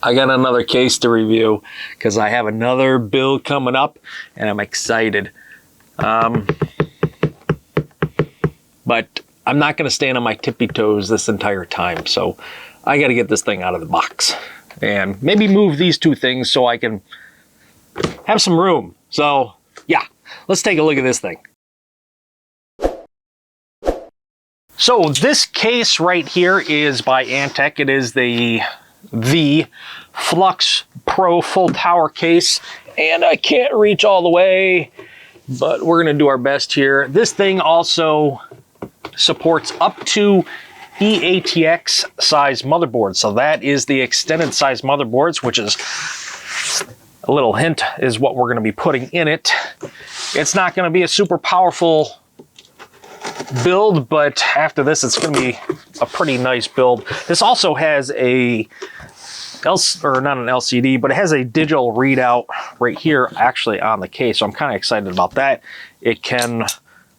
I got another case to review because I have another build coming up and I'm excited. But I'm not going to stand on my tippy toes this entire time, so I got to get this thing out of the box and maybe move these two things so I can have some room. So yeah, let's take a look at this thing. So this case right here is by Antec. It is the Flux Pro full tower case, and I can't reach all the way, but we're gonna do our best here. This thing also supports up to eATX size motherboards. So that is the extended size motherboards, which is a little hint is what we're gonna be putting in it. It's not gonna be a super powerful build, but after this it's going to be a pretty nice build. This also has a not an LCD, but it has a digital readout right here actually on the case, so I'm kind of excited about that. It can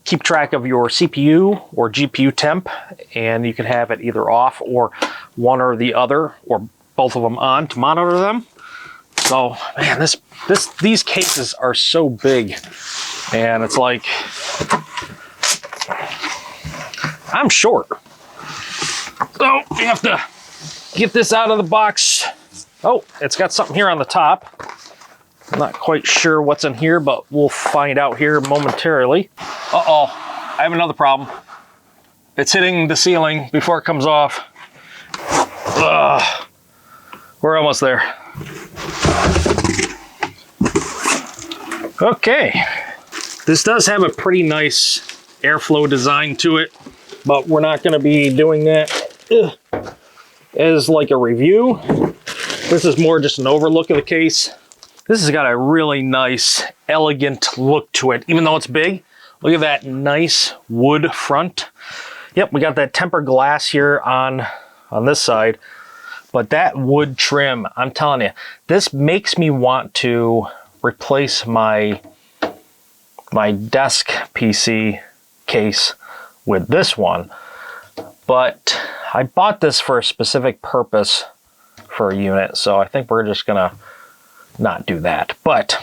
keep track of your CPU or GPU temp, and you can have it either off or one or the other or both of them on to monitor them. So man, these cases are so big, and it's like I'm short, so we have to get this out of the box. Oh, it's got something here on the top. I'm not quite sure what's in here, but we'll find out here momentarily. Uh-oh, I have another problem. It's hitting the ceiling before it comes off. Ugh, we're almost there. Okay, this does have a pretty nice airflow design to it, but we're not going to be doing that as like a review. This is more just an overlook of the case. This has got a really nice, elegant look to it, even though it's big. Look at that nice wood front. Yep, we got that tempered glass here on this side, but that wood trim, I'm telling you, this makes me want to replace my desk PC case with this one, but I bought this for a specific purpose for a unit, so I think we're just gonna not do that. But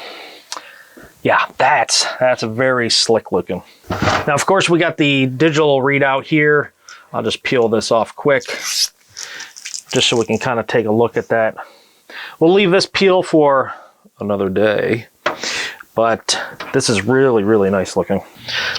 yeah, that's very slick looking. Now of course we got the digital readout here. I'll just peel this off quick just so we can kind of take a look at that. We'll leave this peel for another day, but this is really, really nice looking.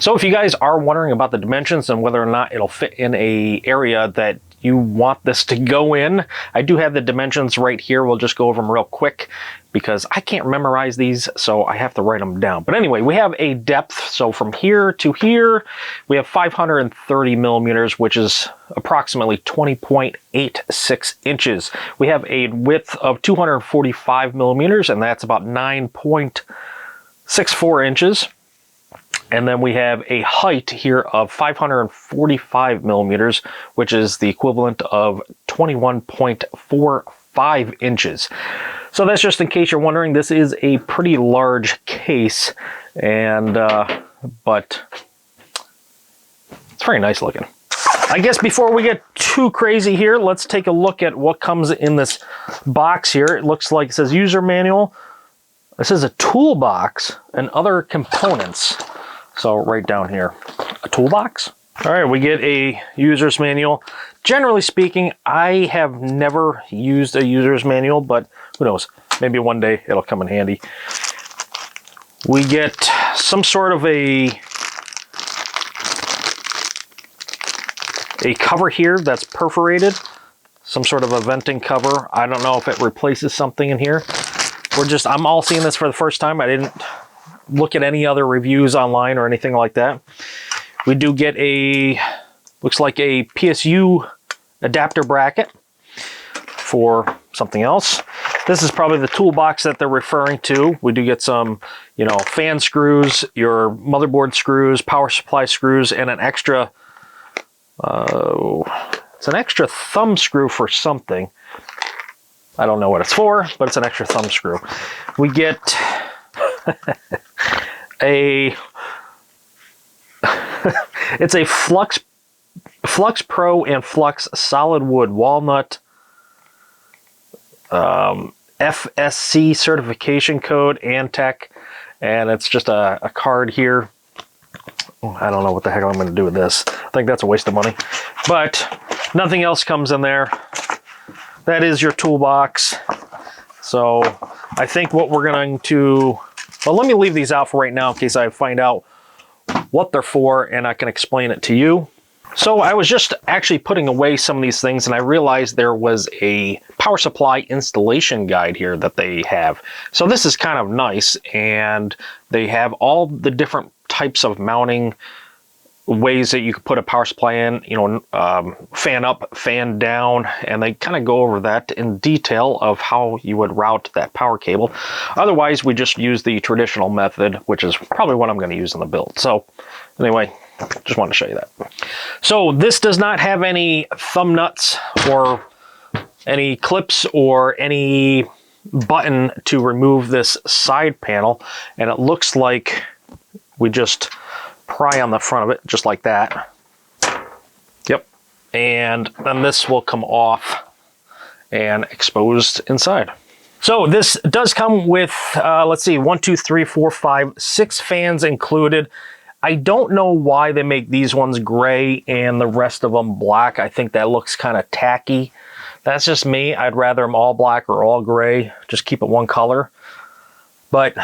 So if you guys are wondering about the dimensions and whether or not it'll fit in a area that you want this to go in, I do have the dimensions right here. We'll just go over them real quick because I can't memorize these, so I have to write them down. But anyway, we have a depth, so from here to here, we have 530 millimeters, which is approximately 20.86 inches. We have a width of 245 millimeters, and that's about 9.64 inches. And then we have a height here of 545 millimeters, which is the equivalent of 21.45 inches. So that's just in case you're wondering. This is a pretty large case, and but it's very nice looking. I guess before we get too crazy here, let's take a look at what comes in this box here. It looks like it says user manual. This is a toolbox and other components. So right down here, a toolbox. All right, we get a user's manual. Generally speaking, I have never used a user's manual, but who knows? Maybe one day it'll come in handy. We get some sort of a cover here that's perforated, some sort of a venting cover. I don't know if it replaces something in here. I'm all seeing this for the first time. I didn't look at any other reviews online or anything like that. We do get looks like a PSU adapter bracket for something else. This is probably the toolbox that they're referring to. We do get some, fan screws, your motherboard screws, power supply screws, and an extra, it's an extra thumb screw for something. I don't know what it's for, but it's an extra thumb screw. We get it's a Flux Pro and Flux solid wood walnut FSC certification code, Antec, and it's just a card here. I don't know what the heck I'm going to do with this. I think that's a waste of money, but nothing else comes in there. That is your toolbox. So I think what we're going to, well, let me leave these out for right now in case I find out what they're for and I can explain it to you. So I was just actually putting away some of these things and I realized there was a power supply installation guide here that they have. So this is kind of nice, and they have all the different types of mounting ways that you could put a power supply in, you know, fan up, fan down, and they kind of go over that in detail of how you would route that power cable. Otherwise, we just use the traditional method, which is probably what I'm going to use in the build. So anyway, just wanted to show you that. So this does not have any thumb nuts or any clips or any button to remove this side panel, and it looks like we just pry on the front of it just like that. Yep. And then this will come off and exposed inside. So this does come with, let's see, 1, 2, 3, 4, 5, 6 fans included. I don't know why they make these ones gray and the rest of them black. I think that looks kind of tacky. That's just me. I'd rather them all black or all gray. Just keep it one color. But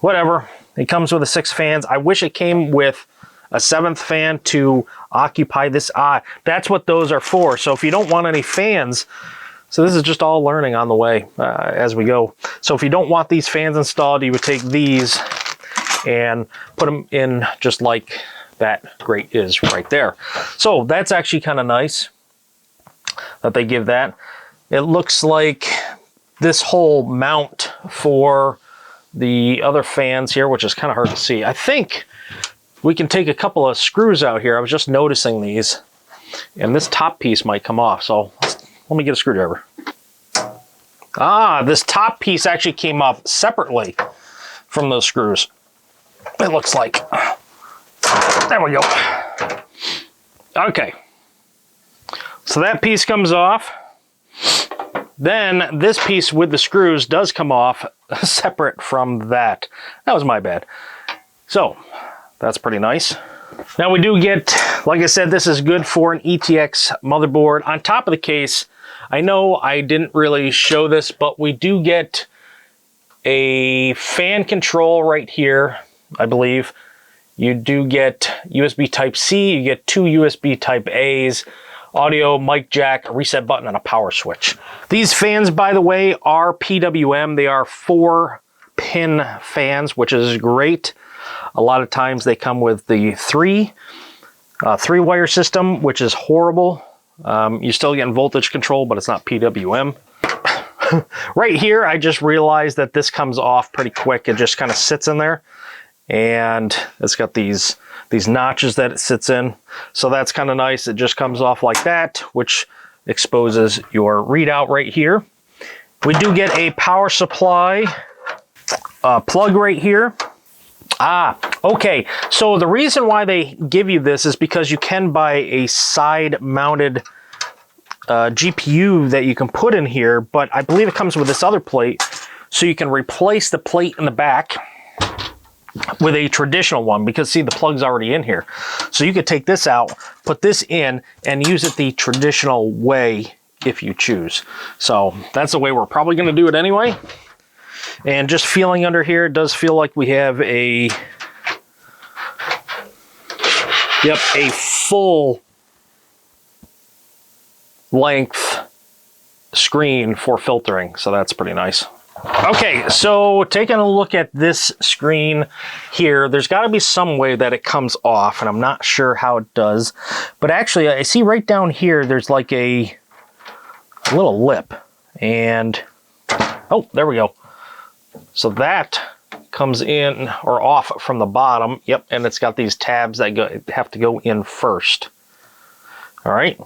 whatever. It comes with the 6 fans. I wish it came with a 7th fan to occupy this. That's what those are for. So if you don't want any fans, so this is just all learning on the way as we go. So if you don't want these fans installed, you would take these and put them in just like that grate is right there. So that's actually kind of nice that they give that. It looks like this whole mount for the other fans here, which is kind of hard to see. I think we can take a couple of screws out here. I was just noticing these, and this top piece might come off. So let me get a screwdriver. This top piece actually came off separately from those screws. It looks like. There we go. Okay. So that piece comes off. Then this piece with the screws does come off separate from that. That was my bad. So that's pretty nice. Now we do get, like I said, this is good for an ETX motherboard. On top of the case, I know I didn't really show this, but we do get a fan control right here, I believe. You do get USB Type-C, you get 2 USB Type-A's, audio, mic jack, a reset button, and a power switch. These fans, by the way, are PWM. They are 4-pin fans, which is great. A lot of times they come with the 3-wire system, which is horrible. You're still getting voltage control, but it's not PWM. Right here, I just realized that this comes off pretty quick. It just kind of sits in there, and it's got these notches that it sits in. So that's kind of nice. It just comes off like that, which exposes your readout right here. We do get a power supply plug right here. Okay. So the reason why they give you this is because you can buy a side-mounted GPU that you can put in here, but I believe it comes with this other plate, so you can replace the plate in the back with a traditional one, because see, the plug's already in here. So you could take this out, put this in, and use it the traditional way if you choose. So that's the way we're probably going to do it anyway. And just feeling under here, it does feel like we have a full length screen for filtering. So that's pretty nice. Okay, so taking a look at this screen here, there's got to be some way that it comes off, and I'm not sure how it does. But actually, I see right down here, there's like a little lip. And, oh, there we go. So that comes in or off from the bottom. Yep, and it's got these tabs that have to go in first. All right.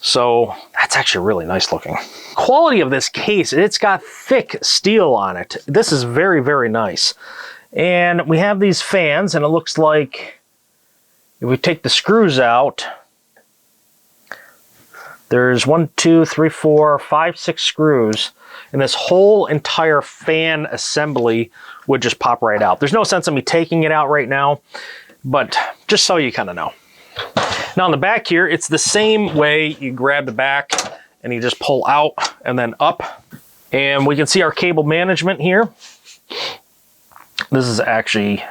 So that's actually really nice looking. Quality of this case, it's got thick steel on it. This is very, very nice. And we have these fans, and it looks like if we take the screws out, There's 1, 2, 3, 4, 5, 6 screws, and this whole entire fan assembly would just pop right out. There's no sense in me taking it out right now, but just so you kind of know. Now on the back here, it's the same way. You grab the back and you just pull out and then up. And we can see our cable management here. This is actually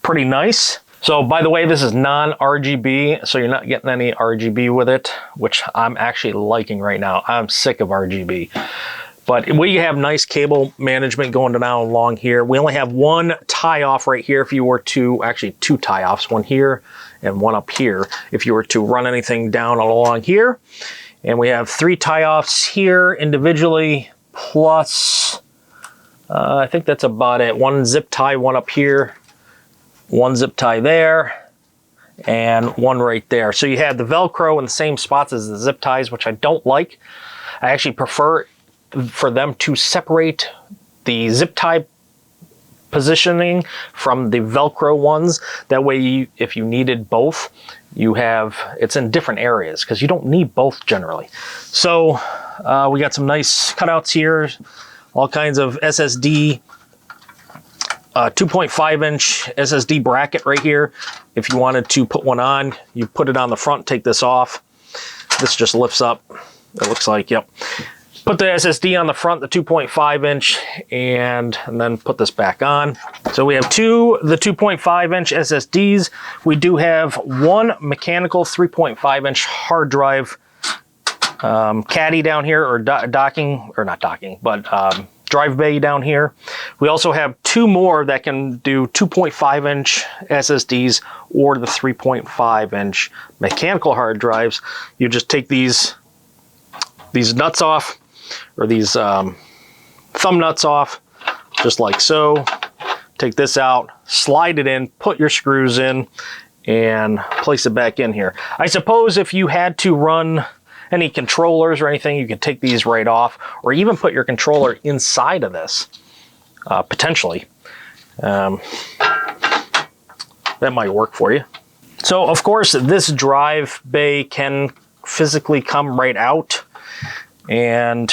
pretty nice. So by the way, this is non-RGB, so you're not getting any RGB with it, which I'm actually liking right now. I'm sick of RGB. But we have nice cable management going down along here. We only have one tie-off right here if you were to, actually 2 tie-offs, one here and one up here, if you were to run anything down along here. And we have 3 tie-offs here individually, plus, I think that's about it. 1 zip tie, 1 up here, 1 zip tie there, and 1 right there. So you have the Velcro in the same spots as the zip ties, which I don't like. I actually prefer for them to separate the zip tie positioning from the Velcro ones. That way, if you needed both, you have, it's in different areas because you don't need both generally. So we got some nice cutouts here, all kinds of SSD, 2.5-inch SSD bracket right here. If you wanted to put one on, you put it on the front, take this off. This just lifts up, it looks like, yep. Put the SSD on the front, the 2.5-inch, and then put this back on. So we have the 2.5-inch SSDs. We do have 1 mechanical 3.5-inch hard drive caddy down here, or docking, or not docking, but drive bay down here. We also have 2 more that can do 2.5-inch SSDs or the 3.5-inch mechanical hard drives. You just take these nuts off, or these thumb nuts off, just like so. Take this out, slide it in, put your screws in, and place it back in here. I suppose if you had to run any controllers or anything, you could take these right off, or even put your controller inside of this, potentially. That might work for you. So of course, this drive bay can physically come right out, and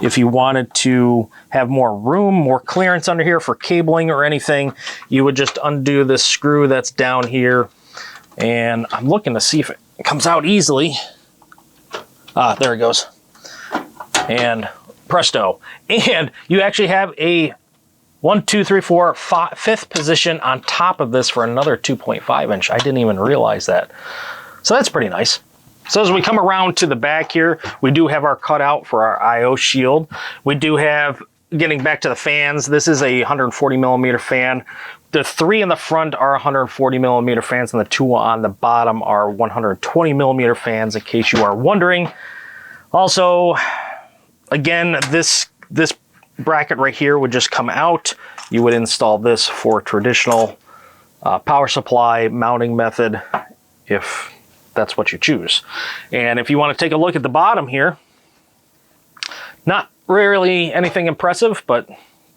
if you wanted to have more room, more clearance under here for cabling or anything, you would just undo this screw that's down here. And I'm looking to see if it comes out easily. Ah, there it goes. And presto. And you actually have a 1, 2, 3, 4, 5th position on top of this for another 2.5-inch. I didn't even realize that. So that's pretty nice. So as we come around to the back here, we do have our cutout for our I/O shield. We do have, getting back to the fans, this is a 140 millimeter fan. The 3 in the front are 140 millimeter fans, and the 2 on the bottom are 120 millimeter fans, in case you are wondering. Also, again, this bracket right here would just come out. You would install this for traditional power supply mounting method, if that's what you choose. And if you want to take a look at the bottom here, not really anything impressive, but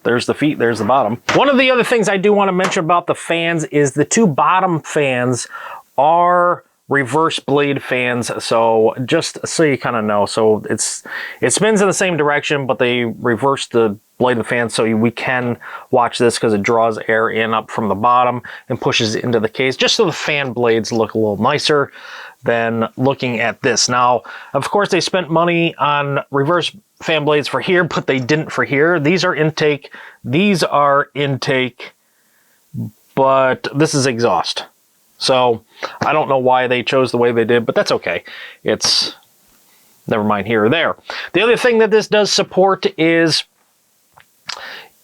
there's the feet, there's the bottom. One of the other things I do want to mention about the fans is the 2 bottom fans are reverse blade fans. So just so you kind of know, so it spins in the same direction, but they reverse the blade of the fan, so we can watch this because it draws air in up from the bottom and pushes it into the case, just so the fan blades look a little nicer than looking at this. Now, of course, they spent money on reverse fan blades for here, but they didn't for here. These are intake, but this is exhaust. So I don't know why they chose the way they did, but that's okay. It's never mind here or there. The other thing that this does support is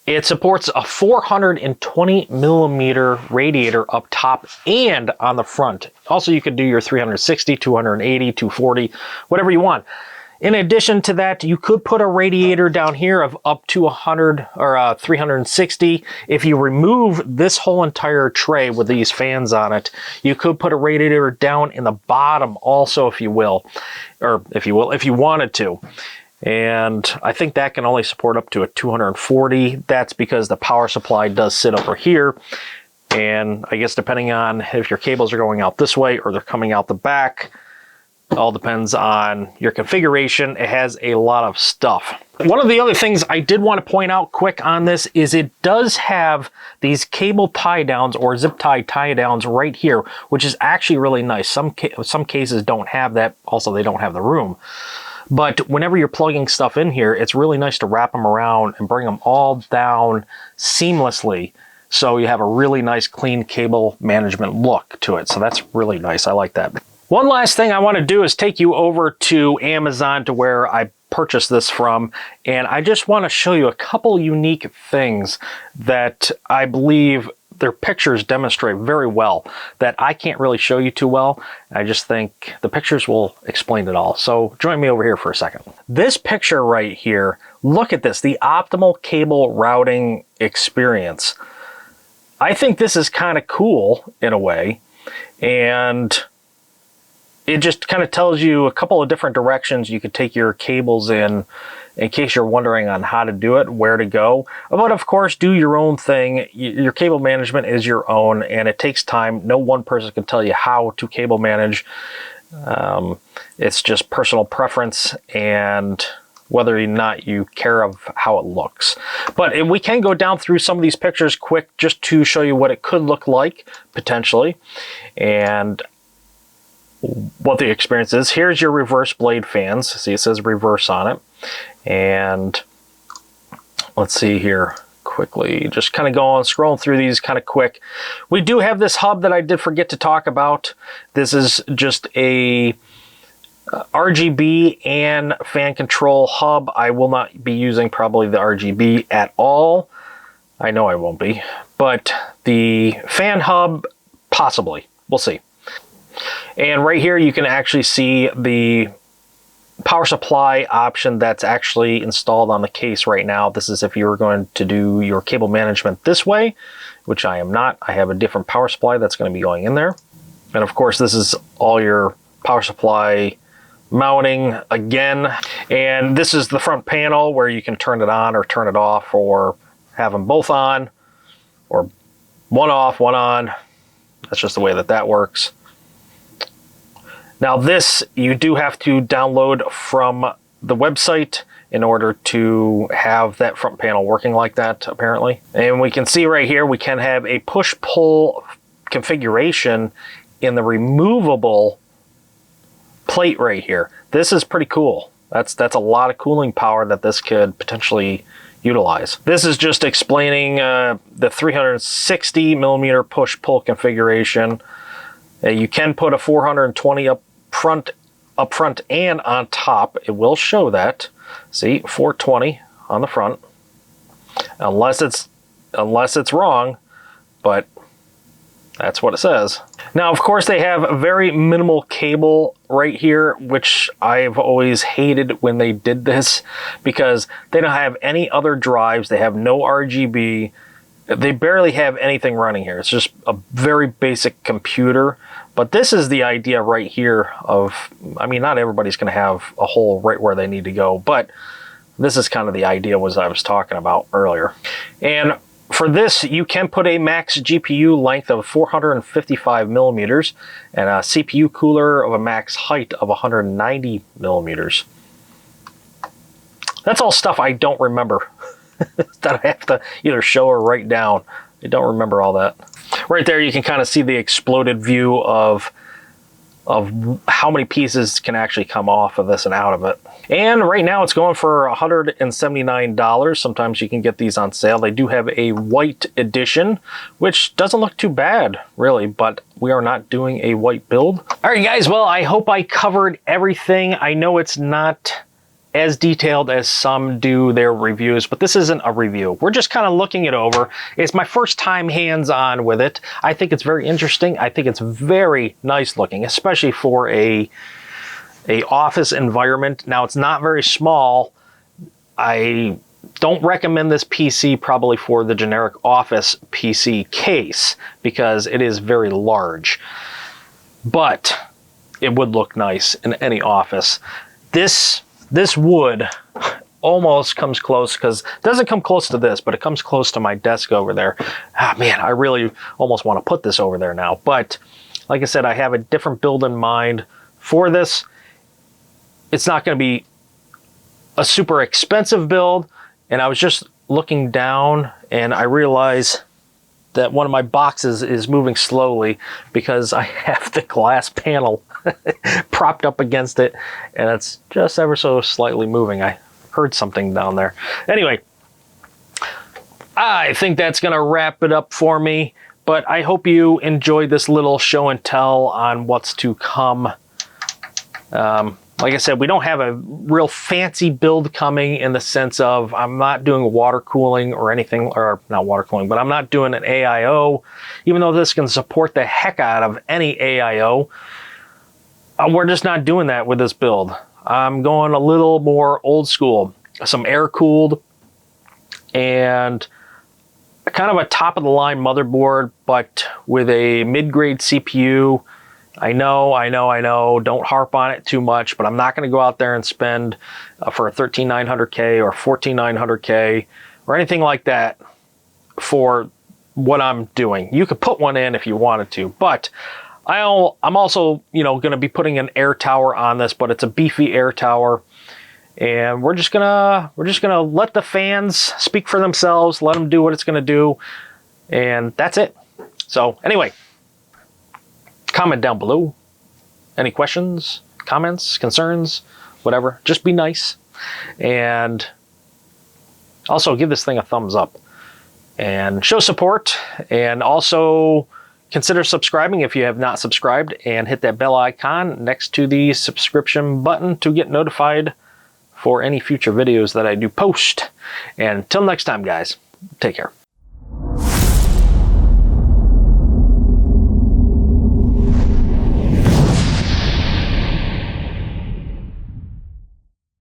it supports a 420 millimeter radiator up top and on the front. Also, you could do your 360, 280, 240, whatever you want. In addition to that, you could put a radiator down here of up to 100 or 360. If you remove this whole entire tray with these fans on it, you could put a radiator down in the bottom also, if you wanted to. And I think that can only support up to a 240. That's because the power supply does sit over here. And I guess depending on if your cables are going out this way or they're coming out the back, All depends on your configuration. It has a lot of stuff. One of the other things I did want to point out quick on this is it does have these cable tie downs or zip tie downs right here, which is actually really nice. Some cases don't have that. Also, they don't have the room. But whenever you're plugging stuff in here, it's really nice to wrap them around and bring them all down seamlessly. So you have a really nice clean cable management look to it. So that's really nice. I like that. One last thing I want to do is take you over to Amazon to where I purchased this from. And I just want to show you a couple unique things that I believe their pictures demonstrate very well that I can't really show you too well. I just think the pictures will explain it all. So join me over here for a second. This picture right here, look at this, the optimal cable routing experience. I think this is kind of cool in a way, and it just kind of tells you a couple of different directions you could take your cables in case you're wondering on how to do it, where to go. But of course, do your own thing. Your cable management is your own, and it takes time. No one person can tell you how to cable manage. It's just personal preference and whether or not you care of how it looks. But we can go down through some of these pictures quick just to show you what it could look like, potentially, and what the experience is. Here's your reverse blade fans. See, it says reverse on it. And let's see here quickly, just kind of scrolling through these kind of quick. We do have this hub that I did forget to talk about. This is just a RGB and fan control hub. I will not be using probably the RGB at all. I know I won't be, but the fan hub, possibly. We'll see. And right here, you can actually see the power supply option that's actually installed on the case right now. This is if you were going to do your cable management this way, which I am not. I have a different power supply that's going to be going in there. And of course, this is all your power supply mounting again. And this is the front panel where you can turn it on or turn it off, or have them both on, or one off, one on. That's just the way that works. Now this, you do have to download from the website in order to have that front panel working like that, apparently. And we can see right here, we can have a push-pull configuration in the removable plate right here. This is pretty cool. That's a lot of cooling power that this could potentially utilize. This is just explaining the 360 millimeter push-pull configuration. You can put a 420 up front and on top. It will show that. See, 420 on the front, unless it's wrong, but that's what it says. Now, of course, they have a very minimal cable right here, which I've always hated when they did this, because they don't have any other drives. They have no RGB. They barely have anything running here. It's just a very basic computer. But this is the idea right here of, I mean, not everybody's going to have a hole right where they need to go, but this is kind of the idea was I was talking about earlier. And for this, you can put a max GPU length of 455 millimeters and a CPU cooler of a max height of 190 millimeters. That's all stuff I don't remember that I have to either show or write down. I don't remember all that. Right there, you can kind of see the exploded view of how many pieces can actually come off of this and out of it. And right now it's going for $179. Sometimes you can get these on sale. They do have a white edition, which doesn't look too bad, really, but we are not doing a white build. All right, guys, well, I hope I covered everything. I know it's not as detailed as some do their reviews, but this isn't a review. We're just kind of looking it over. It's my first time hands-on with it. I think it's very interesting. I think it's very nice looking, especially for a office environment. Now, it's not very small. I don't recommend this PC probably for the generic office PC case because it is very large, but it would look nice in any office. This wood almost comes close, because it doesn't come close to this, but it comes close to my desk over there. Ah, man, I really almost want to put this over there now. But like I said, I have a different build in mind for this, it's not going to be a super expensive build. And I was just looking down and I realized that one of my boxes is moving slowly because I have the glass panel propped up against it, and it's just ever so slightly moving. I heard something down there. Anyway, I think that's going to wrap it up for me, but I hope you enjoyed this little show and tell on what's to come. Like I said, we don't have a real fancy build coming in the sense of I'm not doing water cooling or anything, or not water cooling, but I'm not doing an AIO, even though this can support the heck out of any AIO. We're just not doing that with this build. I'm going a little more old school, some air cooled and kind of a top of the line motherboard, but with a mid-grade CPU. I know, don't harp on it too much, but I'm not going to go out there and spend for a 13900K or 14900K or anything like that for what I'm doing. You could put one in if you wanted to, but I'm also, going to be putting an air tower on this, but it's a beefy air tower, and we're just gonna let the fans speak for themselves, let them do what it's going to do, and that's it. So anyway, comment down below. Any questions, comments, concerns, whatever. Just be nice. And also give this thing a thumbs up. And show support. And also consider subscribing if you have not subscribed. And hit that bell icon next to the subscription button to get notified for any future videos that I do post. And until next time, guys, take care.